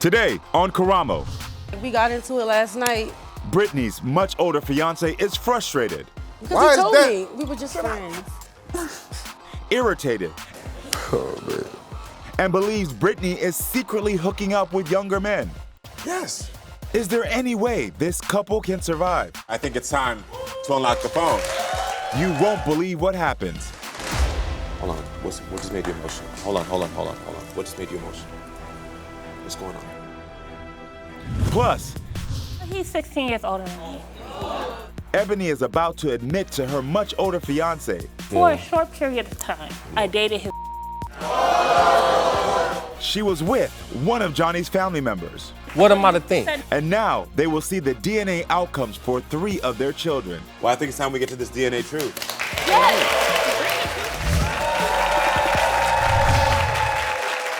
Today on Karamo. We got into it last night. Brittany's much older fiancé is frustrated. Because he told me we were just friends. Irritated. Oh, man. And believes Brittany is secretly hooking up with younger men. Yes. Is there any way this couple can survive? I think it's time to unlock the phone. You won't believe what happens. Hold on. What just made you emotional? Hold on. What just made you emotional? What's going on? Plus, he's 16 years older than me. Ebony is about to admit to her much older fiancé. For a short period of time, I dated his. She was with one of Johnny's family members. What am I to think? And now they will see the DNA outcomes for 3 of their children. Well, I think it's time we get to this DNA truth.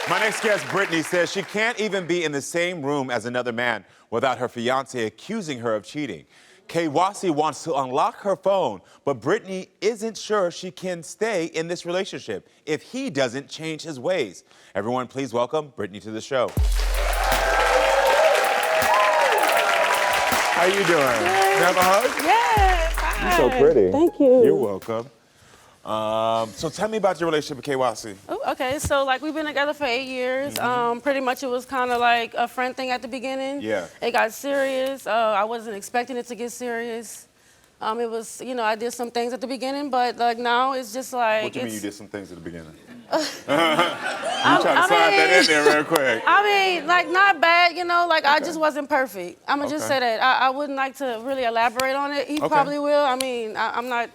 My next guest, Brittany, says she can't even be in the same room as another man without her fiancé accusing her of cheating. Kwasi wants to unlock her phone, but Brittany isn't sure she can stay in this relationship if he doesn't change his ways. Everyone, please welcome Brittany to the show. How you doing? Good. Have a hug? Yes. Hi. You're so pretty. Thank you. You're welcome. So tell me about your relationship with Kwasi. Oh, okay, so like we've been together for 8 years. Pretty much it was kind of like a friend thing at the beginning. Yeah. It got serious. I wasn't expecting it to get serious. It was, I did some things at the beginning, but like now it's just like. What do you mean you did some things at the beginning? I'm trying to slide that in there real quick. I mean, like not bad, like I just wasn't perfect. I'm gonna just say that. I wouldn't like to really elaborate on it. He probably will. I mean, I'm not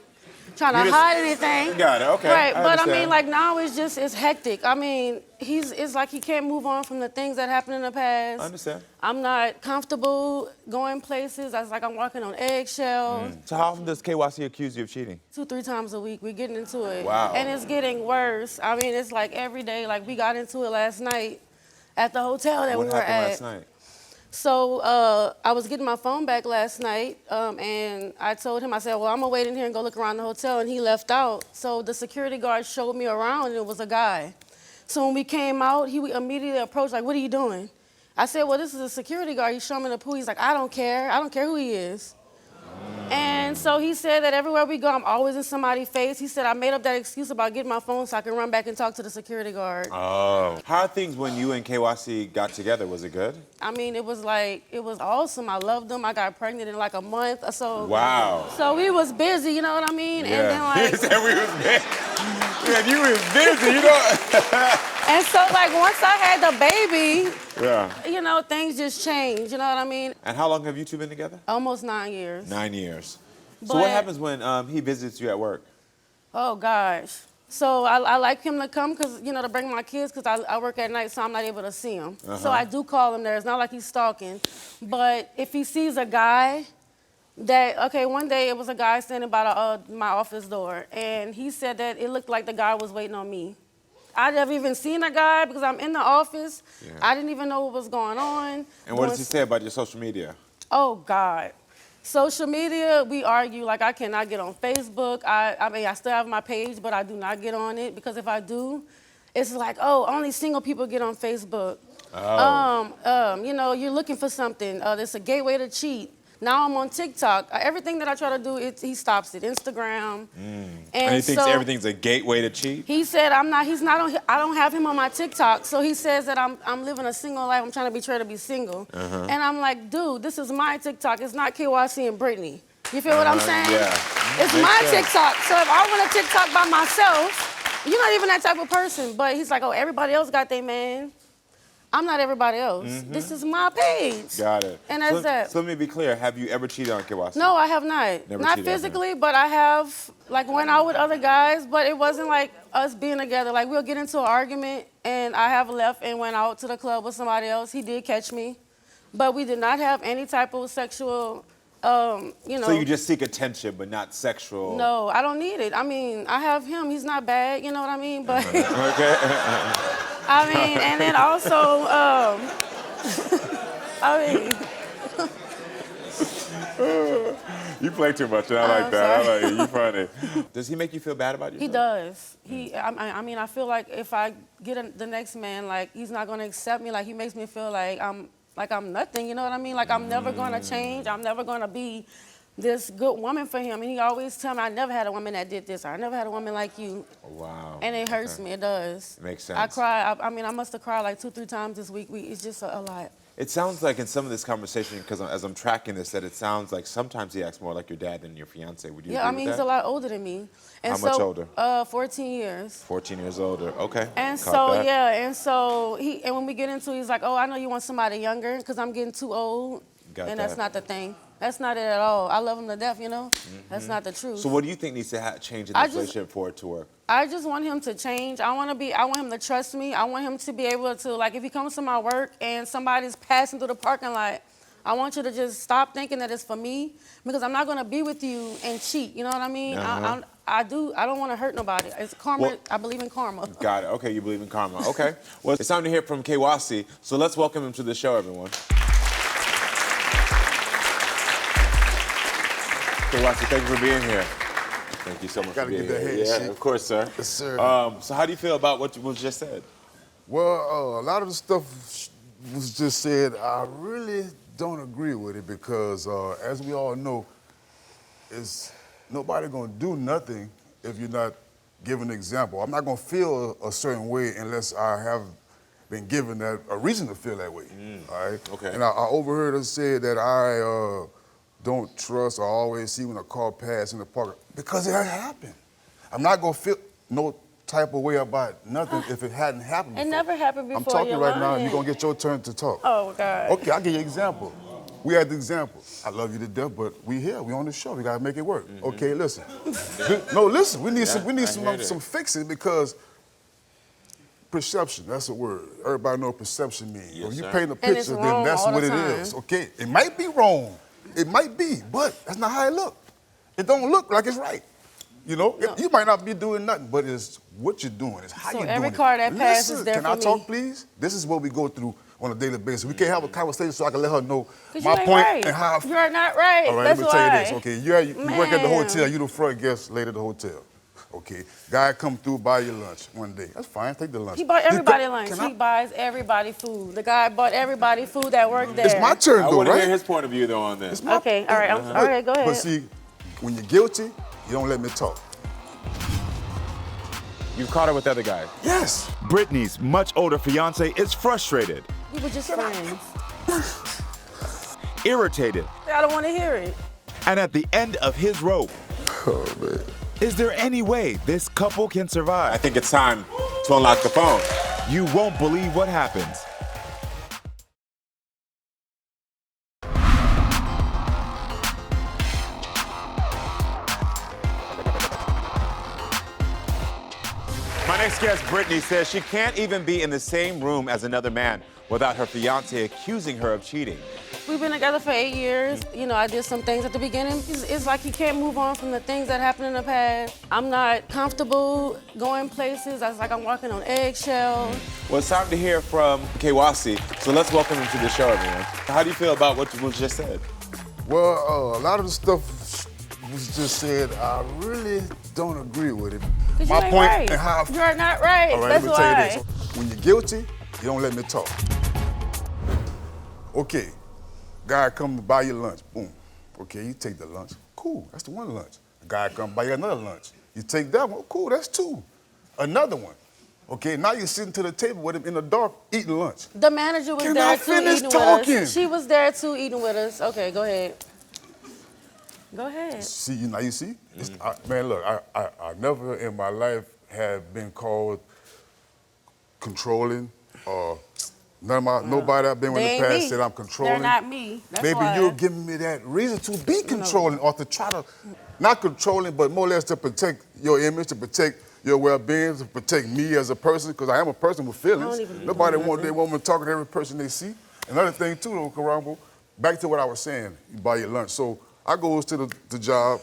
trying to hide anything. Got it, okay. Right, but understand. I mean, like now it's hectic. I mean, it's like he can't move on from the things that happened in the past. I understand. I'm not comfortable going places. It's like I'm walking on eggshells. So how often does Kwasi accuse you of cheating? 2-3 times a week. We're getting into it. Wow. And it's getting worse. I mean, it's like every day. Like we got into it last night at the hotel that we were at. What happened last night? So I was getting my phone back last night, and I told him, I said, well, I'm gonna wait in here and go look around the hotel, and he left out. So the security guard showed me around, and it was a guy. So when we came out, he immediately approached, like, what are you doing? I said, well, this is a security guard. He's showing me the pool. He's like, I don't care who he is. And so he said that everywhere we go, I'm always in somebody's face. He said, I made up that excuse about getting my phone so I can run back and talk to the security guard. Oh. How are things when you and Kwasi got together? Was it good? I mean, it was awesome. I loved him. I got pregnant in like a month. So Wow. So we was busy, you know what I mean? Yeah. And then like. He said we was busy. Man, you was busy, And so like once I had the baby, Yeah. Things just changed, you know what I mean? And how long have you two been together? Almost 9 years. 9 years. So But- what happens when he visits you at work? Oh gosh. So I like him to come because, to bring my kids because I work at night, so I'm not able to see him. So I do call him there. It's not like he's stalking. But if he sees a guy one day it was a guy standing by my office door, and he said that it looked like the guy was waiting on me. I never even seen a guy because I'm in the office. Yeah. I didn't even know what was going on. And what does he say about your social media? Oh, God. Social media, we argue. Like, I cannot get on Facebook. I mean, I still have my page, but I do not get on it because if I do, it's like, oh, only single people get on Facebook. Oh. You're looking for something. There's a gateway to cheat. Now I'm on TikTok. Everything that I try to do, he stops it. Instagram. And he thinks everything's a gateway to cheat? He said I don't have him on my TikTok. So he says that I'm living a single life. I'm trying to be trying to be single. And I'm like, dude, this is my TikTok. It's not Kwasi and Brittany. You feel what I'm saying? Yeah. It's my TikTok. So if I want to TikTok by myself, you're not even that type of person. But he's like, oh, everybody else got their man. I'm not everybody else. This is my page. Got it. And that's that. So let me be clear. Have you ever cheated on Kwasi? No, I have not. Never not cheated on him. physically, but I have went out with other guys, but it wasn't like us being together. Like we'll get into an argument and I have left and went out to the club with somebody else. He did catch me. But we did not have any type of sexual So you just seek attention, but not sexual. No, I don't need it. I mean, I have him. He's not bad, you know what I mean? But Okay. I mean, and then also, You play too much, and I like that. I like it. You funny. Does he make you feel bad about yourself? He does. I mean, I feel like if I get the next man, like, he's not gonna accept me. Like, he makes me feel like I'm nothing. You know what I mean? Like, I'm never gonna change. I'm never gonna be this good woman for him. And he always tell me, I never had a woman that did this. Or I never had a woman like you. Wow. And it hurts me. It does. Makes sense. I cry. I mean, I must have cried like 2-3 times this week. It's just a lot. It sounds like in some of this conversation, because as I'm tracking this, that it sounds like sometimes he acts more like your dad than your fiance. Would you agree I mean, with that? he's a lot older than me. And How much older? 14 years. 14 years older. Okay. And Caught so, that. yeah, and so when we get into it, he's like, oh, I know you want somebody younger because I'm getting too old. Got That's that. not the thing. That's not it at all. I love him to death, you know? That's not the truth. So what do you think needs to change in this relationship for it to work? I just want him to change. I want him to trust me. I want him to be able to, like, if he comes to my work and somebody's passing through the parking lot, I want you to just stop thinking that it's for me because I'm not going to be with you and cheat. You know what I mean? I don't want to hurt nobody. It's karma. Well, I believe in karma. Got it. Okay, you believe in karma. Okay. Well, it's time to hear from Kwasi. So let's welcome him to the show, everyone. Kwasi, thank you for being here. Thank you so much for being here. Gotta get that Yeah, of course, sir. Yes, sir. So how do you feel about what was just said? Well, a lot of the stuff was just said. I really don't agree with it because, as we all know, it's nobody gonna do nothing if you're not giving an example. I'm not gonna feel a certain way unless I have been given a reason to feel that way. All right. Okay. And I overheard her say that I don't trust or always see when a car passes in the park because it had happened. I'm not gonna feel no type of way about nothing if it hadn't happened before. It never happened before. I'm talking you're right now, and lying. you're gonna get your turn to talk. Oh, God. Okay, I'll give you an example. We had the example. I love you to death, but we here, we on the show. We gotta make it work. Okay, listen. No, listen. We need some fixing because perception. That's a word. Everybody know what perception means. Yes, when you sir. paint a And it's picture, then wrong that's all what the it time. is. Okay, it might be wrong. It might be, but that's not how it look. It don't look like it's right. You know, you might not be doing nothing, but it's what you're doing. It's how So you're doing every car that passes Listen, there can for I me. talk, please? This is what we go through on a daily basis. We can't have a conversation so I can let her know 'Cause my you ain't point right. and how I feel. You're not right. All right, That's let me tell you this. why. Okay, you work at the Man. hotel. You the front guest lady at the hotel. Okay, guy come through, buy you lunch one day. That's fine. Take the lunch. He bought everybody lunch. Can He I- buys everybody food. The guy bought everybody food that worked there. It's my turn, I though, want to right? hear his point of view, though, on this. It's my- Okay, all right. All right, go ahead. But see, when you're guilty, you don't let me talk. You've caught her with other guys. Yes. Britney's much older fiance is frustrated, We were just friends. irritated, I don't want to hear it. and at the end of his rope. Oh, man. Is there any way this couple can I survive? think it's time to unlock the phone. You won't believe what happens. My next guest, Brittany, says she can't even be in the same room as another man without her fiancé accusing her of cheating. We've been together for 8 years. You know, I did some things at the beginning. It's like he can't move on from the things that happened in the past. I'm not comfortable going places. It's like I'm walking on eggshells. Well, it's time to hear from Kwasi, so let's welcome him to the show, everyone. How do you feel about what was just said? Well, a lot of the stuff was just said. I really don't agree with it. 'Cause My you ain't point right. and how I You're not right. All right, That's let me tell why. you this. When you're guilty, you don't let me talk. Okay, guy come to buy you lunch. Boom. Okay, you take the lunch. Cool, that's the one lunch. A guy come buy you another lunch. You take that one. Cool, that's two. Another one. Okay, now you're sitting to the table with him in the dark eating lunch. The manager was Can there I too finish eating talking? with us. She was there too eating with us. Okay, go ahead. Go ahead. See, now you see? Man, look, I never in my life have been called controlling or nobody I've been with They in the ain't past me. said I'm controlling. They're not me. That's Maybe why. you're giving me that reason to be controlling or to try to, not controlling, but more or less to protect your image, to protect your well-being, to protect me as a person, because I am a person with feelings. even be Nobody doing want nothing. their woman talking to every person they see. Another thing too, though, Karamo, back to what I was saying, you buy your lunch. So I goes to the job,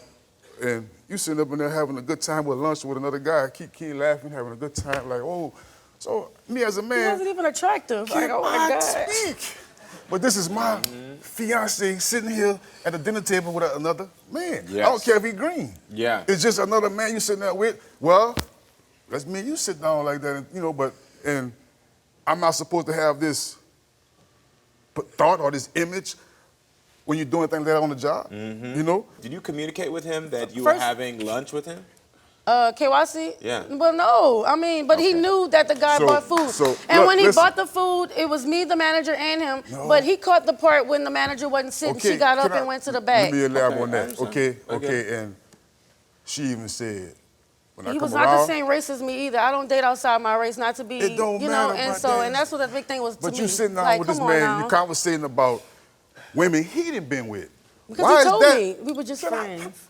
and you sitting up in there having a good time with lunch with another guy, keep laughing, having a good time, like, oh. So me as a He man, wasn't even attractive. Like, oh my cannot God. speak. But this is my fiancé sitting here at the dinner table with another man. Yes. I don't care if he's green. Yeah. It's just another man you sitting there with. Well, let's me and you sit down like that, and, you know, and I'm not supposed to have this thought or this image when you're doing things like that on the job, you know? Did you communicate with him that you were having lunch with him? Kwasi? Yeah. Well, no. I mean, but he knew that the guy bought food. And look, when he listen. bought the food, it was me, the manager, and him. But he caught the part when the manager wasn't sitting. She got up and went to the back. Let me elaborate on that. Okay, And she even said, when I He come was around, not the same race as me either. I don't date outside my race, not to be, It don't you know, matter, and but so, then- and that's what the big thing was to me. but you sitting down like, with this come on man, now. you're conversating about women he done been with. Because Why he is told that? me we were just friends.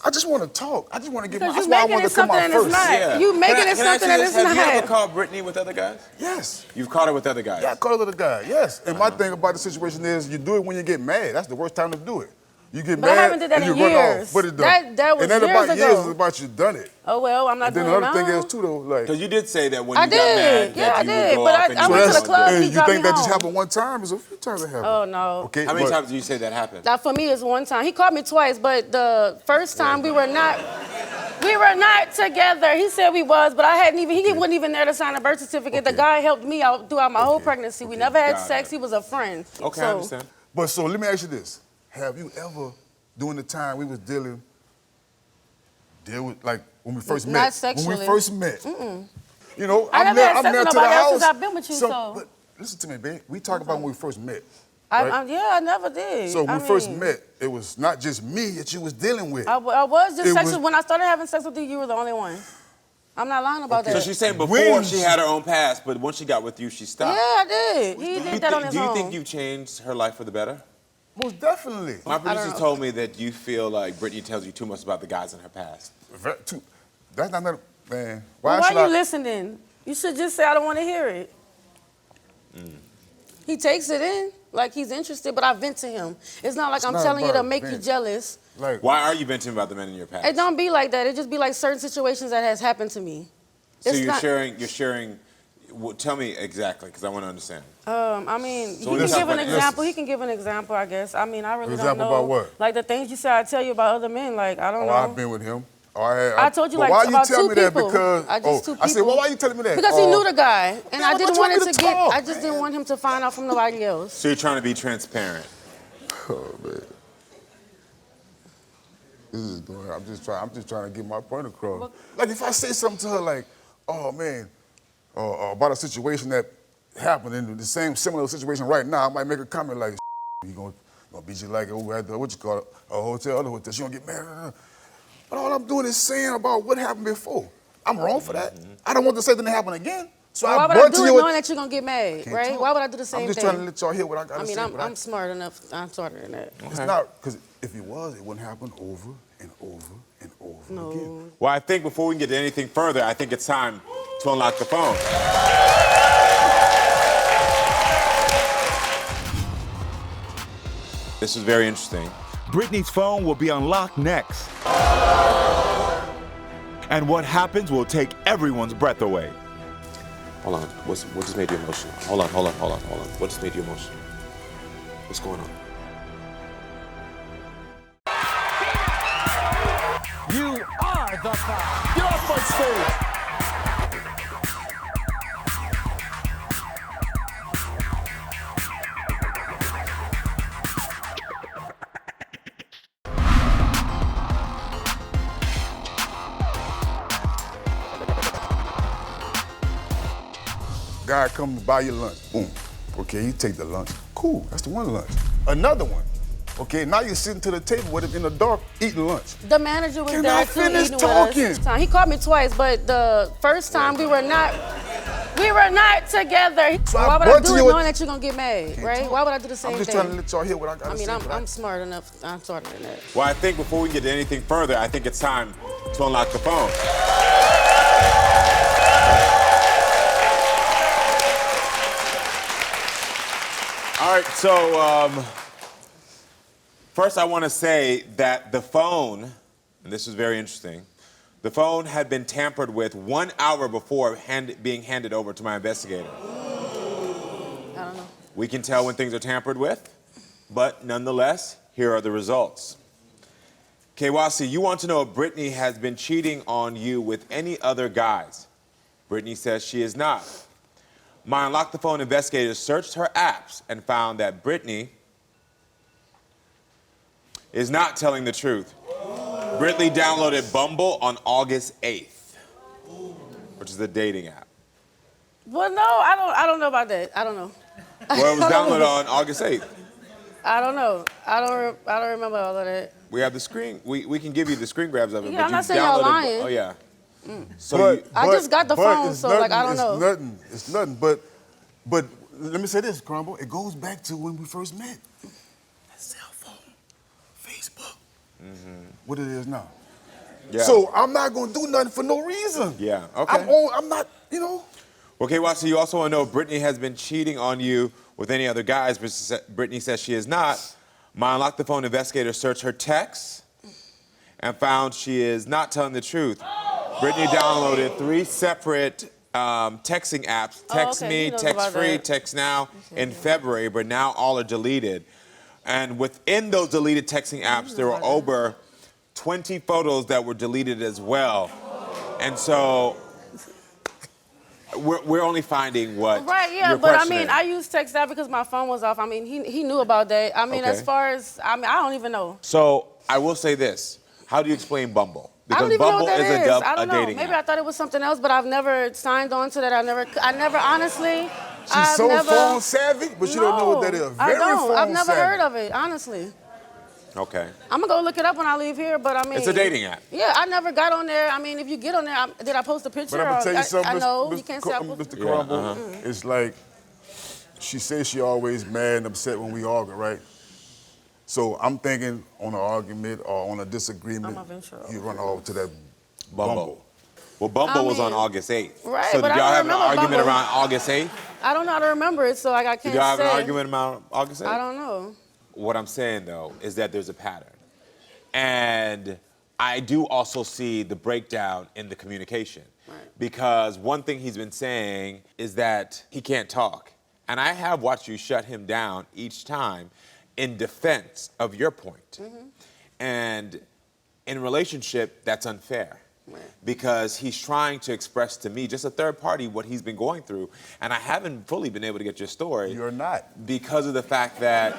I just want to talk. I just want to get my. Because That's you why I making wanted it to come something out and it's first. not. You making it something and it's Have you ever not. called Brittany with other guys? Yes. You've caught her with other guys? Yeah, I call it the guy. Yes. And my thing about the situation is, you do it when you get mad. That's the worst time to do it. You get But I mad haven't did that and you in run years. off. But it done. That was and then years about ago. years is about you done it. Oh, well, I'm not And then doing it another now. thing is too though, like. Because you did say that when I you got mad, did. Yeah, that I you did. would go But off I and you went to would the go club, do it. he you dropped think me that just home. happened one time? It's a few times it happened. Oh, no. Okay. How many but- times did you say that happened? That for me is one time. He called me twice, but the first time we were not together. He said we was, but I hadn't even, he wasn't even there to sign a birth certificate. The Okay. guy helped me out throughout my whole pregnancy. We never had Got sex. it. He was a friend. Okay, So, I understand. But so let me ask you this: have you ever, during the time we was deal with like when we first Not met? When sexually. we first met. You know, I I'm never had there, I'm sex there with to the nobody else house. since I've been with you, so. But listen to me, babe. We talk about when we first met. right? Yeah, I never did. So when I we first mean, met, it was not just me that you was dealing with. I was just It sexual. was- When I started having sex with you, you were the only one. I'm not lying about So that. she's saying before When she had her own past, but once she got with you, she Yeah, stopped. I did. He did that on his Do you own. think you changed her life for the better? Most definitely. My don't producer know. told me that you feel like Brittany tells you too much about the guys in her past. That's not, man. Why should are you I? listening? You should just say, I don't want to hear it. He takes it in like he's interested, but I vent to him. It's not like I'm not telling you to about make you vent. jealous. Like, Why are you venting about the men in your past? It don't be like that. It just be like certain situations that has happened to me. So It's you're not- sharing. Well, tell me exactly, because I want to understand. I mean, So he let's can talk give an about- example. He can give an example, I guess. I mean, I really don't Example know. about what? Like the things you say I tell you about other men. Like I don't oh, know. I've been with him. Oh, I told you but like why about you tell two me that? people. Because I just two I said, well, people. why you telling me that? Because he knew the guy, and Yeah, I but didn't you want want it me to to get. talk, I just didn't want him to find out from nobody else. So you're trying to be transparent. Oh man, this is going. I'm just trying to get my point across. Like if I say something to her, like, oh man, about a situation that happened in the same similar situation right now, I might make a comment like, you gonna beat you like over at the what you call it, a hotel, other hotel. She gonna get mad. But all I'm doing is saying about what happened before. I'm wrong for that. I don't want the same thing to happen again. So Why would I brought do to it you. knowing that you're gonna get mad, Can't right? talk. Why would I do the same I'm just thing? trying to let y'all hear what I got to I mean, say. I'm smart enough. I'm smarter than that. It's not, because if it was, it wouldn't happen over and over and over No. again. Well, I think before we can get to anything further, I think it's time to unlock the phone. This is very interesting. Britney's phone will be unlocked next. And what happens will take everyone's breath away. Hold on. What just made you emotional? Hold on. What just made you emotional? What's going on? You are the five. Get off my stage! Guy come to buy your lunch. Boom. Okay, you take the lunch. Cool, that's the one lunch. Another one. Okay, now you're sitting to the table with him in the dark eating lunch. The manager was Can there I too, finish eating talking? with us. He called me twice, but the first time we were not together. So I Why would I brought do to it you a- knowing that you're gonna get mad, right? talk. Why would I do the same I'm just thing? trying to let y'all hear what I got to I mean, say. I'm smart enough. I'm smarter than that. Well, I think before we get to anything further, I think it's time to unlock the phone. All right, so first I want to say that the phone, and this is very interesting, the phone had been tampered with 1 hour before being handed over to my investigator. I don't know. We can tell when things are tampered with, but nonetheless, here are the results. Kwasi, you want to know if Britney has been cheating on you with any other guys. Britney says she is not. My Unlock the Phone investigators searched her apps and found that Britney is not telling the truth. Britney downloaded Bumble on August 8th, which is a dating app. Well, no, I don't know about that. I don't know. Well, it was downloaded on August 8th. I don't know. I don't remember all of that. We have the screen. We can give you the screen grabs of it. Yeah, but I'm you not saying y'all downloaded- lying. Oh, yeah. So But- I just got the phone, it's so, like, I don't it's know. Nothing. It's nothing. But let me say this, Crumble. It goes back to when we first met. That cell phone, Facebook. What it is now. yeah. So I'm not gonna do nothing for no reason. Yeah, okay. I'm not, Okay, Kwasi, you also want to know if Britney has been cheating on you with any other guys. Britney says she is not. My Unlock the Phone investigator searched her texts and found she is not telling the truth. Britney downloaded 3 separate texting apps, Text okay, Me, he knows Text about Free, that. Text Now, in February, but now all are deleted. And within those deleted texting apps, there were over 20 photos that were deleted as well. And so we're only finding what Right, yeah, you're but I questioning. mean, I used text that because my phone was off. I mean, he knew about that. I mean, Okay. as far as, I don't even know. So I will say this. How do you explain Bumble? I don't Because even know Bumble what that is is. I a don't know. dating Maybe I app. thought it was something else, but I've never signed on to that. I never, honestly. she's I've so never, phone savvy, but you don't know what that is. I Very don't. phone I've never savvy. heard of it, honestly. Okay. I'm gonna go look it up when I leave here, but I mean. It's a dating app. Yeah, I never got on there. I mean, if you get on there, did I post a picture? But I'm gonna or- tell you something, I know, you Mr. can't say I posted. Mr. Crumble. It's like she says she always mad and upset when we argue, right? So I'm thinking on an argument or on a disagreement, I'm eventually- you run off to that Bumble. Bumble. Well, Bumble was on mean, August 8th. right, So but did I y'all don't have an remember argument Bumble. around August 8th? I don't know how to remember it, so like I can't Did y'all have say. an argument around August 8th? I don't know. What I'm saying, though, is that there's a pattern. And I do also see the breakdown in the communication. Right. Because one thing he's been saying is that he can't talk. And I have watched you shut him down each time in defense of your point. And in a relationship, that's unfair. Because he's trying to express to me, just a third party, what he's been going through. And I haven't fully been able to get your story. You're not. Because of the fact that...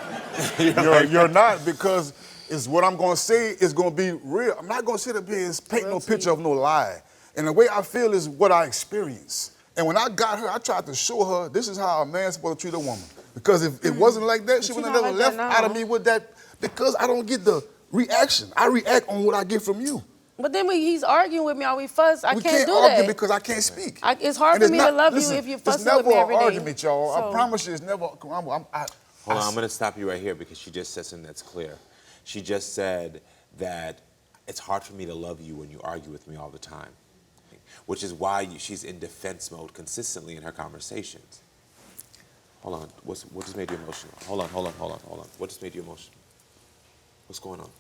You're not, because it's what I'm gonna say is gonna be real. I'm not gonna sit up here and paint no picture of no lie. And the way I feel is what I experience. And when I got her, I tried to show her this is how a man's supposed to treat a woman. Because if it wasn't like that, she But would you have not never like that left out of now. me with that, because I don't get the reaction. I react on what I get from you. But then when he's arguing with me or we fuss, I We can't can't do argue that. because I can't speak. It's hard And for me to love listen, you if you're it's fussing never with me every an day. argument, y'all. I So- promise you, it's never. Hold on, I'm going to stop you right here because she just said something that's clear. She just said that it's hard for me to love you when you argue with me all the time, which is why she's in defense mode consistently in her conversations. Hold on, what just made you emotional? Hold on. What just made you emotional? What's going on?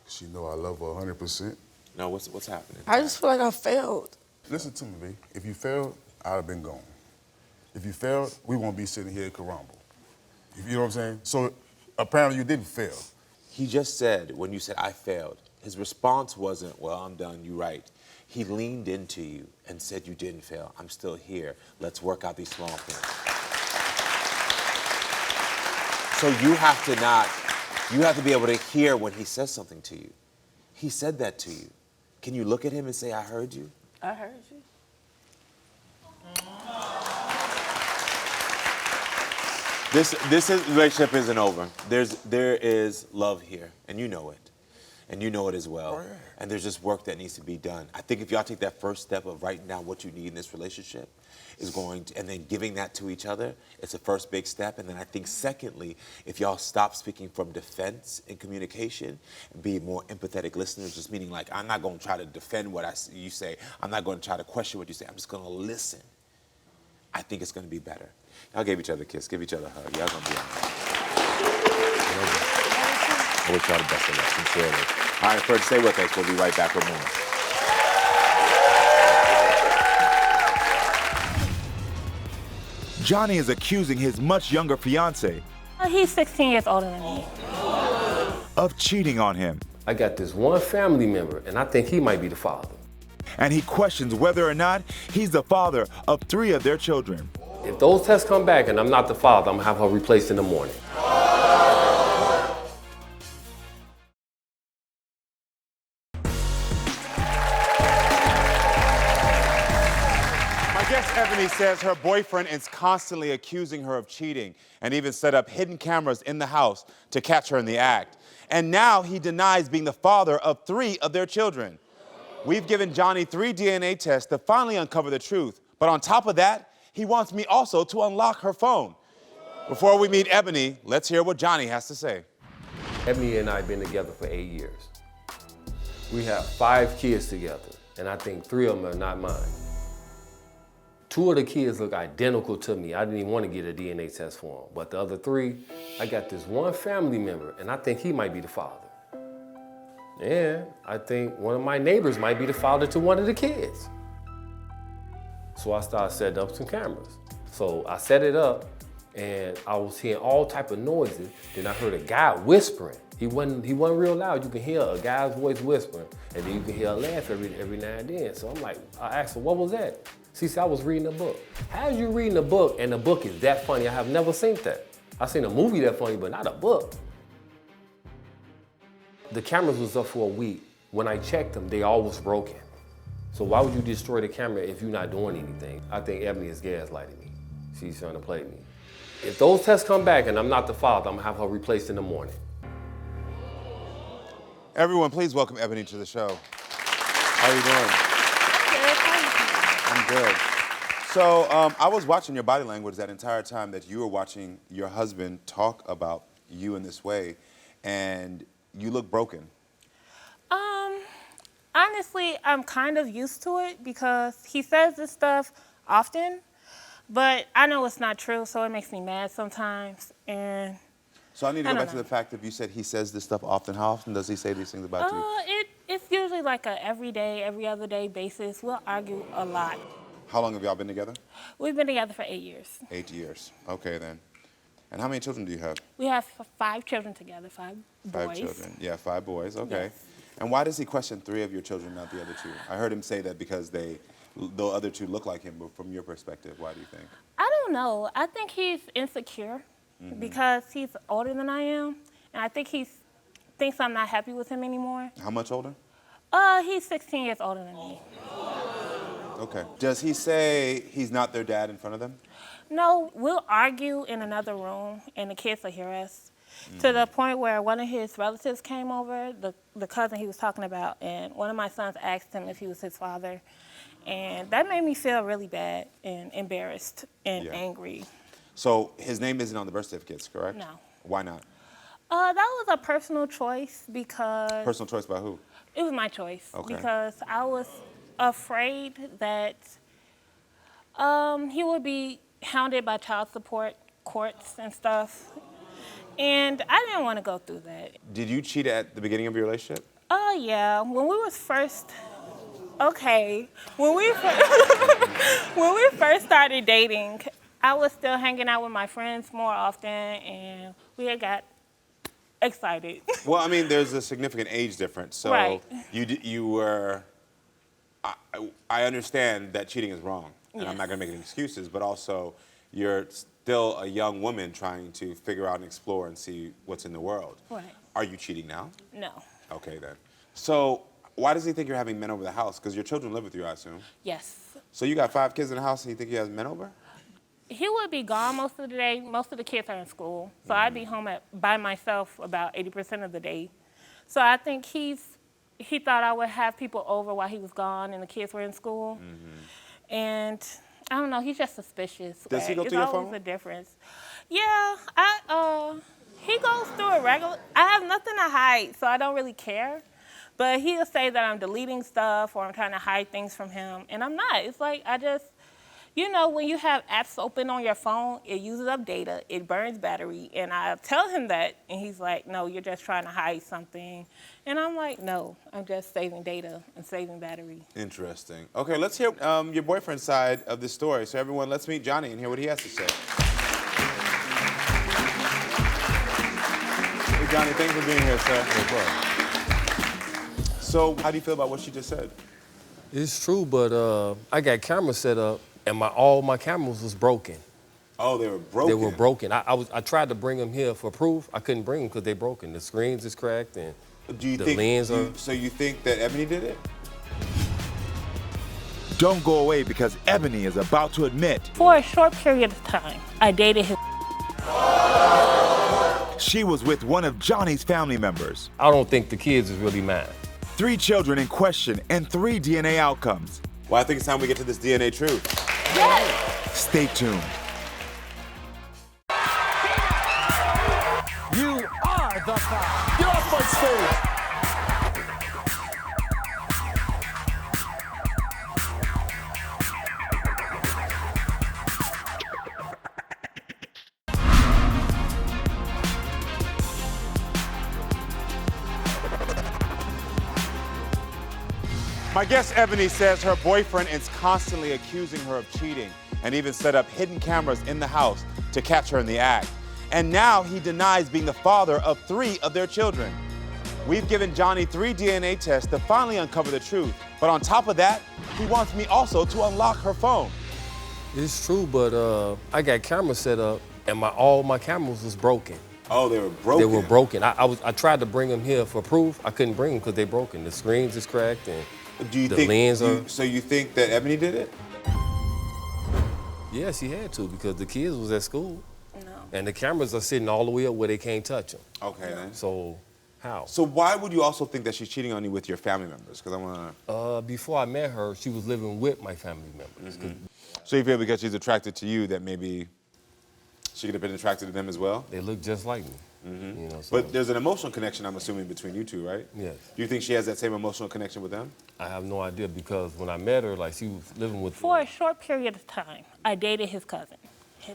She know I love her 100%. No, what's happening? I just feel like I failed. Listen to me, B. If you failed, I'd have been gone. If you failed, we won't be sitting here at Karamo. You know what I'm saying? So apparently you didn't fail. He just said, when you said, I failed, his response wasn't, well, I'm done, you're right. He leaned into you and said, you didn't fail. I'm still here. Let's work out these small things. So you have to be able to hear when he says something to you. He said that to you. Can you look at him and say, I heard you? I heard you. This relationship isn't over. There is love here, and you know it. And you know it as well. Oh, yeah. And there's just work that needs to be done. I think if y'all take that first step of writing down what you need in this relationship, and then giving that to each other, it's the first big step. And then I think secondly, if y'all stop speaking from defense in communication and be more empathetic listeners, just meaning like, I'm not going to try to defend what you say. I'm not going to try to question what you say. I'm just going to listen. I think it's going to be better. Y'all give each other a kiss. Give each other a hug. Y'all going to be all right. I wish y'all the best of luck, sincerely. All right, Fred, stay with us. We'll be right back with more. Johnny is accusing his much younger fiancé He's 16 years older than me. of cheating on him. I got this one family member, and I think he might be the father. And he questions whether or not he's the father of 3 of their children. If those tests come back and I'm not the father, I'm gonna have her replaced in the morning. My guest Ebony says her boyfriend is constantly accusing her of cheating and even set up hidden cameras in the house to catch her in the act. And now he denies being the father of 3 of their children. We've given Johnny 3 DNA tests to finally uncover the truth. But on top of that, he wants me also to unlock her phone. Before we meet Ebony, let's hear what Johnny has to say. Ebony and I have been together for 8 years. We have 5 kids together, and I think 3 of them are not mine. 2 of the kids look identical to me. I didn't even want to get a DNA test for them. But the other 3, I got this one family member, and I think he might be the father. And I think one of my neighbors might be the father to one of the kids. So I started setting up some cameras. So I set it up, and I was hearing all type of noises. Then I heard a guy whispering. He wasn't real loud. You can hear a guy's voice whispering, and then you can hear a laugh every now and then. So I'm like, I asked her, what was that? She said, I was reading a book. How are you reading a book and the book is that funny? I have never seen that. I've seen a movie that funny, but not a book. The cameras was up for a week. When I checked them, they all was broken. So why would you destroy the camera if you're not doing anything? I think Ebony is gaslighting me. She's trying to play me. If those tests come back and I'm not the father, I'm gonna have her replaced in the morning. Everyone, please welcome Ebony to the show. How are you doing? I'm good. So I was watching your body language that entire time that you were watching your husband talk about you in this way, and you look broken. Honestly, I'm kind of used to it because he says this stuff often, but I know it's not true, so it makes me mad sometimes. And So I need to go back to the fact that you said he says this stuff often. How often does he say these things about you? It's usually like a every day, every other day basis. We'll argue a lot. How long have y'all been together? We've been together for 8 years. 8 years. Okay, then. And how many children do you have? We have 5 children together, 5 boys. 5 children. Yeah, 5 boys. Okay. Yes. And why does he question 3 of your children, not the other 2? I heard him say that because the other 2 look like him, but from your perspective, why do you think? I don't know. I think he's insecure because he's older than I am, and I think he thinks I'm not happy with him anymore. How much older? He's 16 years older than me. Okay. Does he say he's not their dad in front of them? No, we'll argue in another room, and the kids will hear us. To the point where one of his relatives came over, the cousin he was talking about, and one of my sons asked him if he was his father. And that made me feel really bad and embarrassed and angry. So his name isn't on the birth certificates, correct? No. Why not? That was a personal choice because... Personal choice by who? It was my choice. Okay. Because I was afraid that he would be hounded by child support courts and stuff. And I didn't want to go through that. Did you cheat at the beginning of your relationship? Oh, yeah. When we was first... Okay. When we first started dating, I was still hanging out with my friends more often, and we had got excited. Well, I mean, there's a significant age difference. So Right. you were... I understand that cheating is wrong, and I'm not going to make any excuses, but also you're still a young woman trying to figure out and explore and see what's in the world. Right. Are you cheating now? No. Okay, then. So why does he think you're having men over the house? Because your children live with you, I assume. Yes. So you got 5 kids in the house and you think he has men over? He would be gone most of the day. Most of the kids are in school. So I'd be home by myself about 80% of the day. So I think he thought I would have people over while he was gone and the kids were in school. And I don't know, he's just suspicious. Does he go through your phone? It's always a difference. Yeah, he goes through it regular. I have nothing to hide, so I don't really care. But he'll say that I'm deleting stuff or I'm trying to hide things from him, and I'm not. It's like You know, when you have apps open on your phone, it uses up data, it burns battery, and I tell him that, and he's like, no, you're just trying to hide something. And I'm like, no, I'm just saving data and saving battery. Interesting. Okay, let's hear your boyfriend's side of the story. So everyone, let's meet Johnny and hear what he has to say. Hey, Johnny, thanks for being here, sir. So how do you feel about what she just said? It's true, but I got cameras set up, and all my cameras was broken. Oh, they were broken? They were broken. I tried to bring them here for proof. I couldn't bring them because they're broken. The screens is cracked, and lens are... So you think that Ebony did it? Don't go away because Ebony is about to admit For a short period of time, I dated his... she was with one of Johnny's family members. I don't think the kids is really mine. 3 children in question and 3 DNA outcomes. Well, I think it's time we get to this DNA truth. Stay tuned. You are the five. Get off my stage! My guest Ebony says her boyfriend is constantly accusing her of cheating and even set up hidden cameras in the house to catch her in the act. And now he denies being the father of 3 of their children. We've given Johnny 3 DNA tests to finally uncover the truth. But on top of that, he wants me also to unlock her phone. It's true, but I got cameras set up, and all my cameras was broken. Oh, they were broken? They were broken. I tried to bring them here for proof. I couldn't bring them because they're broken. The screens is cracked, and lens are... So you think that Ebony did it? Yeah, she had to because the kids was at school. No. And the cameras are sitting all the way up where they can't touch them. Okay, then. So, how? So why would you also think that she's cheating on you with your family members? Because I want to... Before I met her, she was living with my family members. So you feel because she's attracted to you that maybe she could have been attracted to them as well? They look just like me. You know, so. But there's an emotional connection, I'm assuming, between you two, right? Yes. Do you think she has that same emotional connection with them? I have no idea because when I met her, like she was living with... For a short period of time, I dated his cousin.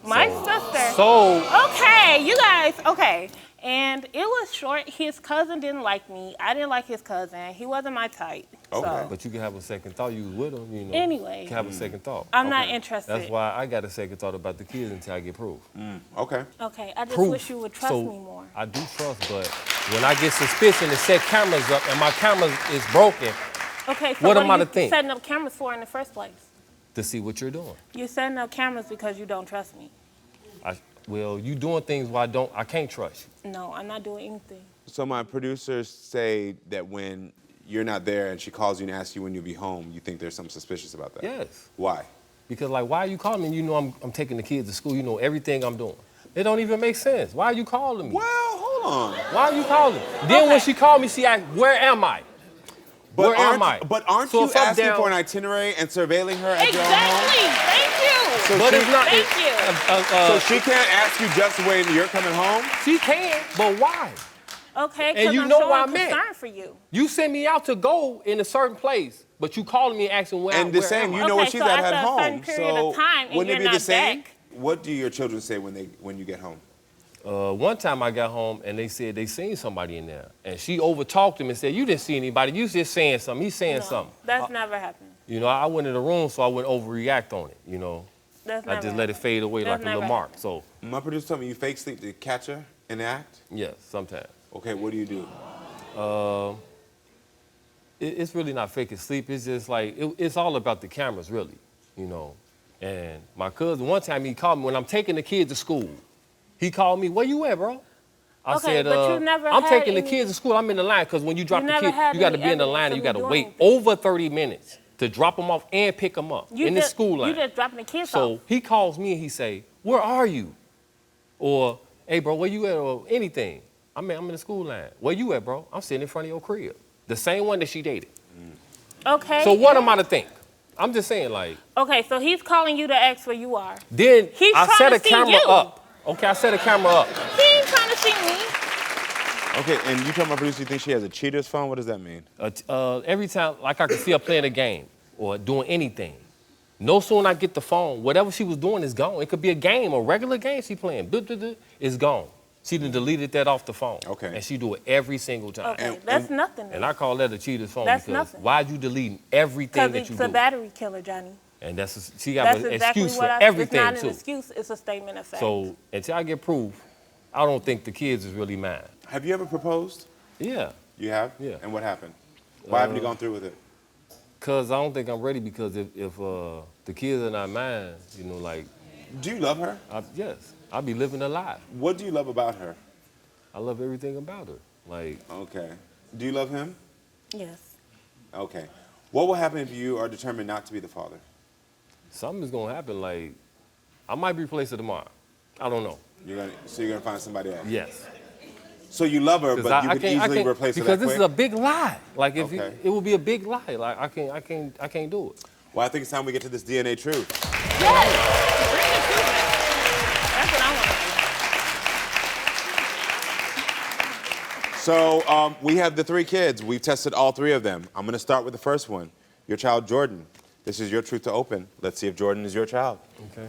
My sister... So... Okay, you guys, okay. And it was short. His cousin didn't like me. I didn't like his cousin. He wasn't my type. Okay. So. But you can have a second thought. You was with him, you know. Anyway. You can have a second thought. I'm not interested. That's why I got a second thought about the kids until I get proof. Okay. Okay, I just Proof. wish you would trust So, me more. I do trust, but when I get suspicion to set cameras up and my camera is broken, Okay, so what am I are to think? you setting up cameras for in the first place? to see what you're doing. You're setting up cameras because you don't trust me. Well, you doing things where I can't trust you. No, I'm not doing anything. So my producers say that when you're not there and she calls you and asks you when you'll be home, you think there's something suspicious about that? Yes. Why? Because like, why are you calling me? You know I'm taking the kids to school. You know everything I'm doing. It don't even make sense. Why are you calling me? Well, hold on. Why are you calling? Then when she called me, she asked, where am I? But where am I? But aren't So you if I'm asking down- for an itinerary and surveilling her at your own Exactly. home? Thank you. So But she, it's not. Thank you. so she can't ask you just when you're coming home? She can, but why? Okay, And because you I'm know showing why I'm mad. concern for you. You sent me out to go in a certain place, but you calling me asking where And the where same, am you I? know where Okay, she's so at after a certain home. period So of time and wouldn't it you're be the not same? back. What do your children say when you get home? One time I got home and they said they seen somebody in there. And she overtalked him and said, you didn't see anybody, you just saying something. He's saying No, something. that's never happened. You know, I went in the room so I wouldn't overreact on it, you know. That's I never just let it fade away That's like a little never mark. So, My producer told me you fake sleep to catch her in the act? yes, sometimes. Okay, what do you do? It's really not faking sleep. It's just like, it's all about the cameras, really, you know. And my cousin, one time he called me when I'm taking the kids to school. He called me, where you at, bro? I Okay, said, but you never I'm had taking the any- kids to school. I'm in the line because when you drop You the never kids, had you got to any be in the evidence line of and you me got to doing wait anything. over 30 minutes to drop them off and pick them up in the school line. You just dropping the kids So off. he calls me and he say, where are you? Or, hey, bro, where you at? Or anything. I'm in the school line. Where you at, bro? I'm sitting in front of your crib. The same one that she dated. Okay. So what am I to think? I'm just saying, like, Okay, so he's calling you to ask where you are. then He's I trying set to a see camera you. up. Okay, I set a camera up. He ain't trying to see me. Okay, and you told my producer you think she has a cheater's phone? What does that mean? Every time, like I can see her playing a game or doing anything, No sooner I get the phone, whatever she was doing is gone. It could be a game, a regular game she playing. It's gone. She done deleted that off the phone. Okay. And she do it every single time. Okay, that's nothing. And I call that a cheater's phone That's because nothing. why'd you deleting everything that you Because do? it's a battery killer, Johnny. And she got That's an exactly excuse what for I everything It's not too. an excuse, it's a statement of fact. So until I get proof, I don't think the kids is really mine. Have you ever proposed? Yeah. You have? Yeah. And what happened? Why haven't you gone through with it? Cause I don't think I'm ready because if the kids are not mine, you know, like, Do you love her? yes, I'll be living a lie. What do you love about her? I love everything about her. Like, Okay. Do you love him? Yes. Okay. What will happen if you are determined not to be the father? something is gonna happen. Like, I might be replaced tomorrow. I don't know. So you're gonna find somebody else? Yes. So you love her, 'Cause but you could easily replace her because that this is quick? a big lie. Like, if Okay. it would be a big lie. Like, I can't do it. Well, I think it's time we get to this DNA truth. Yes! Bring it to me. That's what I want to So we have the 3 kids. We've tested all 3 of them. I'm gonna start with the first one. Your child, Jordan. This is your truth to open. Let's see if Jordan is your child. Okay.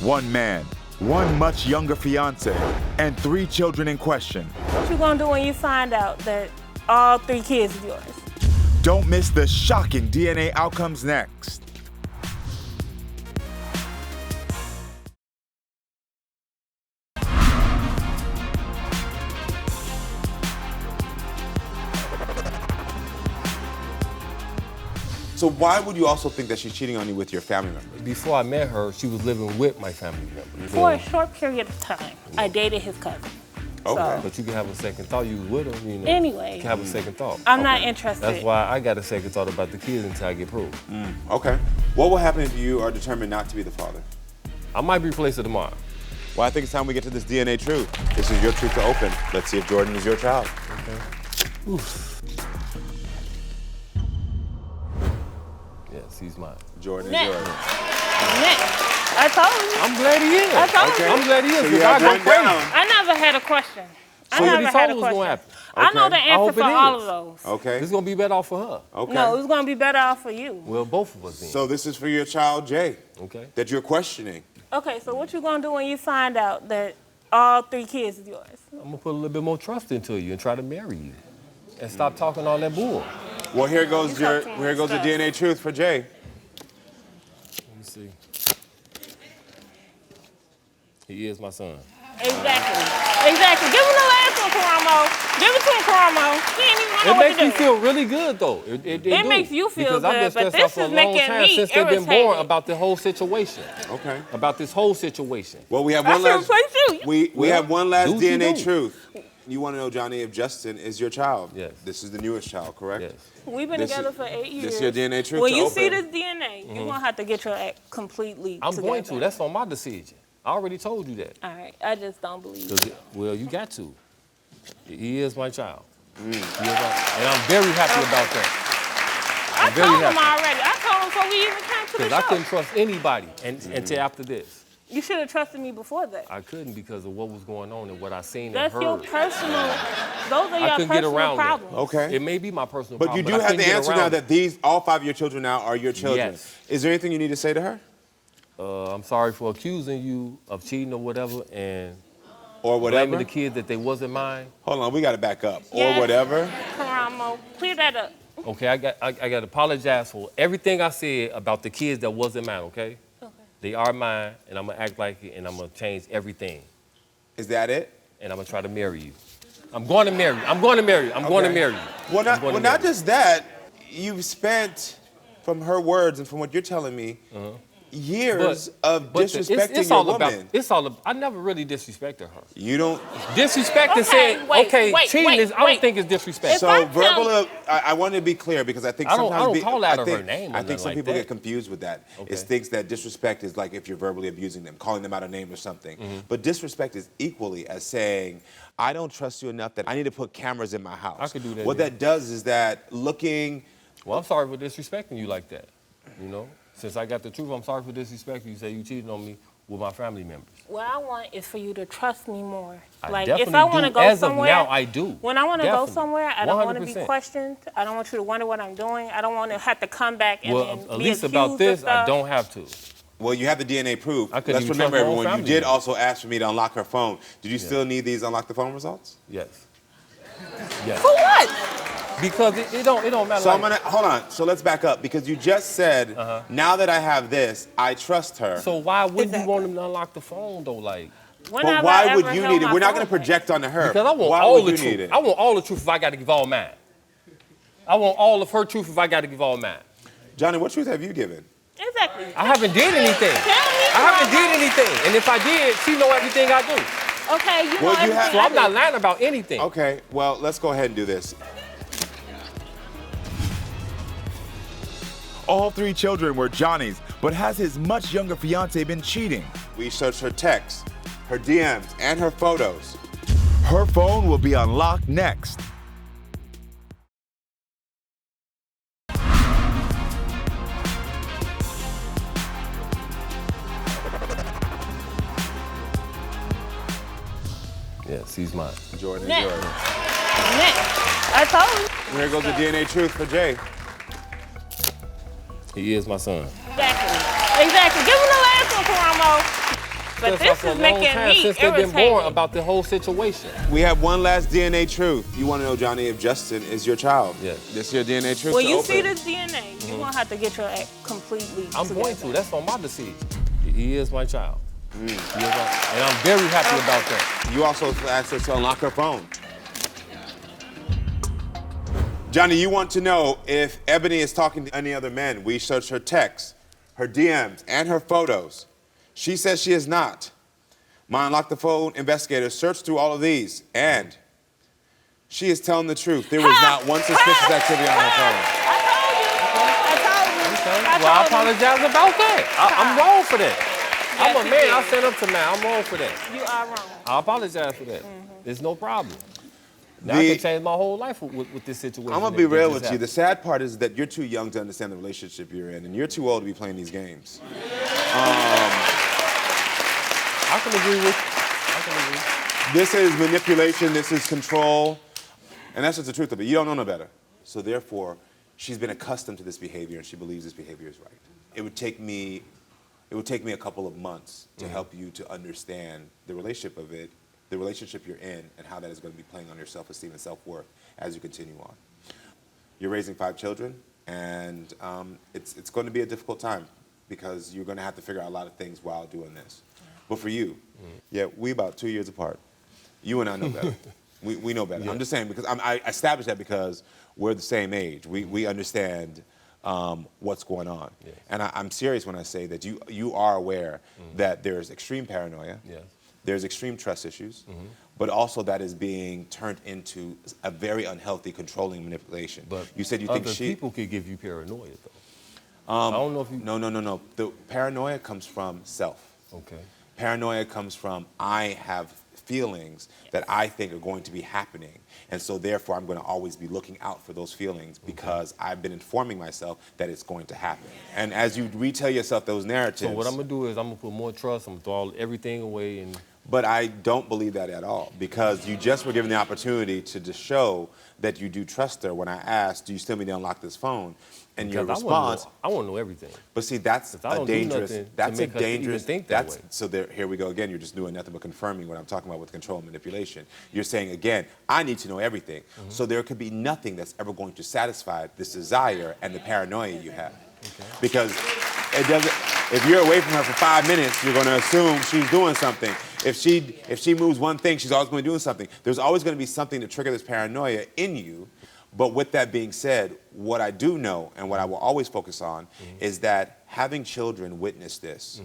One man, one much younger fiance, and 3 children in question. What you gonna do when you find out that all 3 kids are yours? Don't miss the shocking DNA outcomes next. So why would you also think that she's cheating on you with your family member? Before I met her, she was living with my family member. For a short period of time, I dated his cousin. Okay. But you can have a second thought. You was with him, you know. Anyway. You can have a second thought. I'm not interested. That's why I got a second thought about the kids until I get proof. Okay. What will happen if you are determined not to be the father? I might be replaced tomorrow. Well, I think it's time we get to this DNA truth. This is your truth to open. Let's see if Jordan is your child. Yes, he's mine. Jordan is Next. yours. Next. I told you. I'm glad he is. I told you. I'm glad he is. So you because have I go one crazy. down. I never had a question. I So never you had told a us what's gonna question. happen. I know the Okay. I hope answer it for all is. of those. Okay. This is gonna be better off for her. Okay. No, it's gonna be better off for you. Well, both of us then. So this is for your child, Jay, Okay. that you're questioning. Okay, so what you gonna do when you find out that all 3 kids is yours? I'm gonna put a little bit more trust into you and try to marry you, and stop talking all that bull. Well, here goes You talk too here goes the much DNA truth for Jay. Let me see. He is my son. Exactly. Exactly. Give him the last one, Karamo. Give it to him, Karamo. He ain't even know It what makes to me do. feel really good though. It do. makes you feel because I've been good, but stressed this out for a is long making time me since they've been born irritated. about the whole situation. Okay. About this whole situation. Well, we have I one should last. replace you. We Well, have one last do what you DNA do. truth. You want to know, Johnny, if Justin is your child? Yes. This is the newest child, correct? Yes. We've been This together is- for 8 years. this is your DNA truth When to you see open. this DNA, you're gonna have to get your act completely I'm together. going to. That's on my decision. I already told you that. All right, I just don't believe 'Cause well, you got to. He is my child. He is and I'm very happy about that. I very told him happy. already. I told him before we even came to Because the I show. couldn't trust anybody until after this. You should have trusted me before that. I couldn't because of what was going on and what I seen That's and your heard. personal. Those are I your couldn't get personal around that. problems. Okay. It may be my personal But problem, you do I have couldn't the get answer around now it. that all 5 of your children now are your children. Yes. Is there anything you need to say to her? I'm sorry for accusing you of cheating or whatever and Or whatever? blaming the kids that they wasn't mine. Hold on, we got to back up. Yes. Or whatever. Karamo, clear that up. Okay, I got to apologize for everything I said about the kids that wasn't mine, okay? Okay. They are mine, and I'm going to act like it, and I'm going to change everything, Is that it? and I'm going to try to marry you. I'm going to marry you. I'm going to marry you. I'm going to Okay. marry you. Well, I'm not, going well, to not marry you. just that. You've spent, from her words and from what you're telling me, years of But disrespecting it's your all woman. about, it's all about, I never really disrespected her. You don't. Disrespect is Okay, saying, wait, okay, wait, cheating wait, is, I don't wait. think it's disrespect. If So I verbal. tell- I want to be clear because I think I don't sometimes call out I of her think, name or I think nothing some like people that. get confused with that. Okay. It thinks that disrespect is like if you're verbally abusing them, calling them out a name or something. Mm-hmm. But disrespect is equally as saying, I don't trust you enough that I need to put cameras in my house. I could do that, What yeah. that does is that looking. Well, I'm sorry for disrespecting you like that, you know? Since I got the truth, I'm sorry for disrespecting you. You say you cheated on me. with my family members. What I want is for you to trust me more. I Like, definitely if I want to do. go As somewhere, of now, I do. When I want to go Definitely. somewhere, I don't want to be 100%. questioned. I don't want you to wonder what I'm doing. I don't want to have to come back and Well, then at be least accused about this, of stuff. I don't have to. Well, you have the DNA proof. I couldn't Let's even remember, trust my own everyone, you family did member. also ask for me to unlock her phone. Did you still need these unlock the phone results? Yes. Yes. For what? Because it don't matter. So I'm gonna, hold on, so let's back up, because you just said, now that I have this, I trust her. So why wouldn't you Exactly. want him to unlock the phone though? Like, When But have why I would ever you held need it? my We're not phone gonna back? project onto her. because I want Why all would the you truth. need it? I want all the truth if I got to give all mine. I want all of her truth if I got to give all mine. Johnny, what truth have you given? Exactly. I haven't did anything. Tell me. I haven't did anything. And if I did, she know everything I do. Okay, you Well, know you everything have- So I I'm not do. lying about anything. Okay, well, let's go ahead and do this. All 3 children were Johnny's, but has his much younger fiancé been cheating? We searched her texts, her DMs, and her photos. Her phone will be unlocked next. Yes, he's mine. Jordan is Next. yours. Next. I told you. Here goes the DNA truth for Jay. He is my son. Exactly. Exactly. Give him the last one, Karamo. But Since this for a is long making time, me since they've been born irritated. about the whole situation. We have one last DNA truth. You want to know, Johnny, if Justin is your child? Yes. This is your DNA truth. When to you open. see this DNA, you're going to have to get your act completely I'm together. going to. That's on my decision. He is my child. He is and I'm very happy about that. You also asked us to unlock her phone. Johnny, you want to know if Ebony is talking to any other men. We searched her texts, her DMs, and her photos. She says she is not. My Unlock the Phone investigators searched through all of these, and she is telling the truth. There was not one suspicious activity on her phone. Well, I apologize about that. I'm wrong for that. I'm a man. I stand up to man. I'm wrong for that. You are wrong. I apologize for that. There's no problem. Now I can change my whole life with this situation. I'm gonna be real with you. The sad part is that you're too young to understand the relationship you're in, and you're too old to be playing these games. I can agree with you. I can agree. This is manipulation, this is control, and that's just the truth of it. You don't know no better. So therefore, she's been accustomed to this behavior, and she believes this behavior is right. It would take me a couple of months to help you to understand the relationship of it, the relationship you're in, and how that is going to be playing on your self-esteem and self-worth as you continue on. You're raising 5 children, and it's going to be a difficult time because you're going to have to figure out a lot of things while doing this. But for you, yeah, we about 2 years apart. You and I know better. we know better. Yeah. I'm just saying because I established that because we're the same age. We understand what's going on. Yes. And I'm serious when I say that you are aware that there's extreme paranoia, Yes. there's extreme trust issues, but also that is being turned into a very unhealthy, controlling manipulation. But you said you other think people could give you paranoia, though. I don't know if you... No. The paranoia comes from self. Okay. Paranoia comes from I have feelings that I think are going to be happening. And so therefore I'm going to always be looking out for those feelings because I've been informing myself that it's going to happen. And as you retell yourself those narratives. So what I'm going to do is I'm going to put more trust, I'm going to throw everything away and... But I don't believe that at all because you just were given the opportunity to just show that you do trust her when I asked, do you still need to unlock this phone? And your response, I want to know everything. but see, that's I a don't do dangerous, nothing to that's a make her even dangerous, think that way. so there, here we go again, you're just doing nothing but confirming what I'm talking about with control and manipulation. You're saying again, I need to know everything. So there could be nothing that's ever going to satisfy this desire and the paranoia you have. Okay. Because it doesn't, if you're away from her for 5 minutes, you're going to assume she's doing something. If she moves one thing, she's always going to be doing something. There's always going to be something to trigger this paranoia in you. But with that being said, what I do know and what I will always focus on is that having children witness this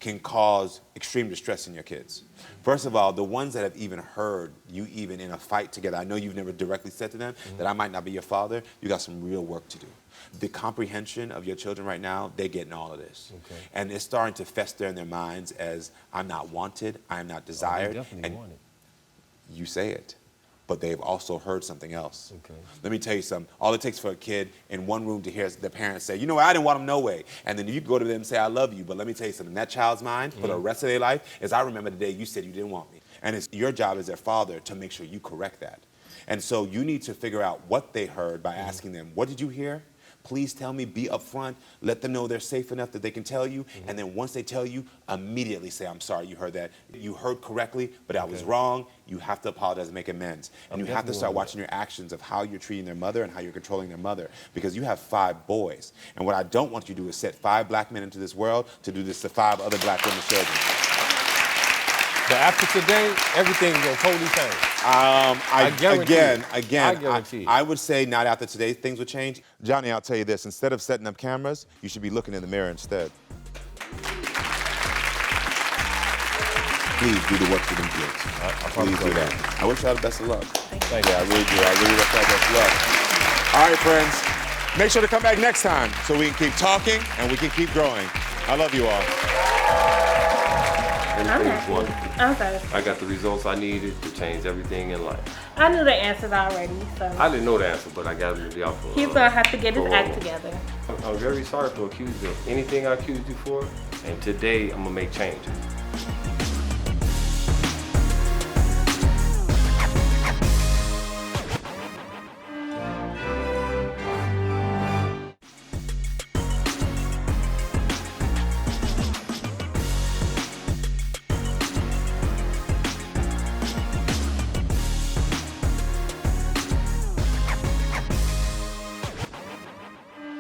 can cause extreme distress in your kids. First of all, the ones that have even heard you even in a fight together, I know you've never directly said to them that I might not be your father, you got some real work to do. The comprehension of your children right now, they're getting all of this. Okay. And it's starting to fester in their minds as I'm not wanted, I am not desired. Definitely and wanted. you say it. but they've also heard something else. Okay. Let me tell you something. All it takes for a kid in one room to hear the parents say, you know what, I didn't want him no way. And then you go to them and say, I love you. But let me tell you something. That child's mind for the rest of their life is, I remember the day you said you didn't want me. And it's your job as their father to make sure you correct that. And so you need to figure out what they heard by asking them, what did you hear? Please tell me, be upfront, let them know they're safe enough that they can tell you, and then once they tell you, immediately say, I'm sorry you heard that. You heard correctly, but I was wrong. You have to apologize and make amends. And you have to start watching your actions of how you're treating their mother and how you're controlling their mother, because you have 5 boys. And what I don't want you to do is set 5 black men into this world to do this to 5 other black women's children. But after today, everything will totally change. I guarantee again, I guarantee I would say not after today, things would change. Johnny, I'll tell you this, instead of setting up cameras, you should be looking in the mirror instead. Please do the work for them kids. Please do that. I wish y'all the best of luck. Thank you. Yeah, I really do. I really wish y'all the best of luck. All right, friends, make sure to come back next time so we can keep talking and we can keep growing. I love you all. Everything's wonderful. Okay. I got the results I needed to change everything in life. I knew the answers already, so. I didn't know the answer, but I got the offer. He's gonna have to get his act parole. together. I'm very sorry for accusing you of anything I accused you for, and today I'm gonna make changes.